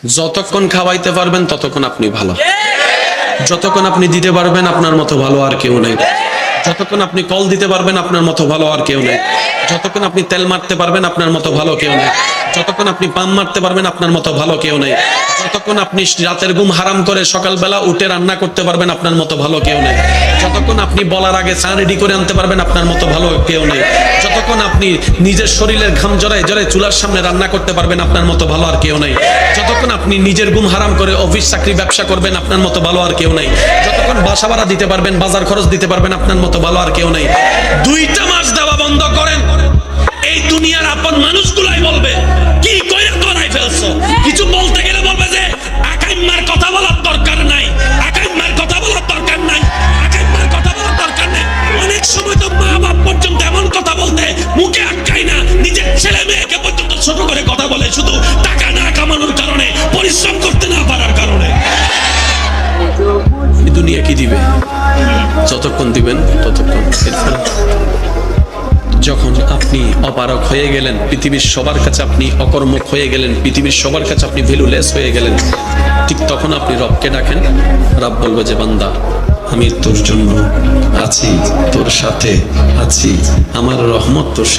যতক্ষণ খাওয়াইতে পারবেন ততক্ষণ আপনি ভালো, যতক্ষণ আপনি দিতে পারবেন আপনার মতো ভালো আর কেউ নেই, যতক্ষণ আপনি কল দিতে পারবেন আপনার মতো ভালো আর কেউ নেই, যতক্ষণ আপনি তেল মারতে পারবেন আপনার মতো ভালো কেউ নেই, যতক্ষণ আপনি পাম মারতে পারবেন আপনার মতো ভালো কেউ নেই, যতক্ষণ আপনি রাতের ঘুম হারাম করে সকালবেলা উঠে রান্না করতে পারবেন আপনার মতো ভালো কেউ নেই, যতক্ষণ আপনি বলার আগে চা রেডি করে আনতে পারবেন আপনার মতো ভালো কেউ নেই, যতক্ষণ আপনি নিজের শরীরের ঘাম জড়ায় জড়ায় চুলার সামনে রান্না করতে পারবেন আপনার মতো ভালো আর কেউ নেই, যতক্ষণ আপনি নিজের ঘুম হারাম করে অফিস চাকরি ব্যবসা করবেন আপনার মতো ভালো আর কেউ নেই, যতক্ষণ বাসা ভাড়া দিতে পারবেন বাজার খরচ দিতে পারবেন আপনার মতো ভালো আর কেউ নেই। 2টা মাস দেওয়া বন্ধ করেন, এই দুনিয়ার আপন মানুষগুলাই বলবে কি কইরা করাই ফেলছো, কিছু বলতে গেলে বলবে যে আকাইম্মার কথা বলার দরকার নাই, আকাইম্মার কথা বলার দরকার নাই, আকাইম্মার কথা বলার দরকার নাই। অনেক সময় তো মা বাপ পর্যন্ত এমন কথা বলতে মুখে আটকায় না, নিজের ছেলে মেয়েকে পর্যন্ত ছোট করে কথা বলে, শুধু টাকা না কামানোর কারণে, পরিশ্রম করতে না পারার কারণে। দুনিয়া কি দিবে? যতক্ষণ দিবেন ততক্ষণ। যখন আপনি অপারক হয়ে গেলেন, পৃথিবীর সবার কাছে আপনি অকর্মক হয়ে গেলেন, পৃথিবীর সবার কাছে আপনি ভ্যালুলেস হয়ে গেলেন, ঠিক তখন আপনি রবকে ডাকেন, রব বলবে যে বান্দা আমি তোর জন্য আছি, তোর সাথে আছি, আমার রহমত তোর সাথে।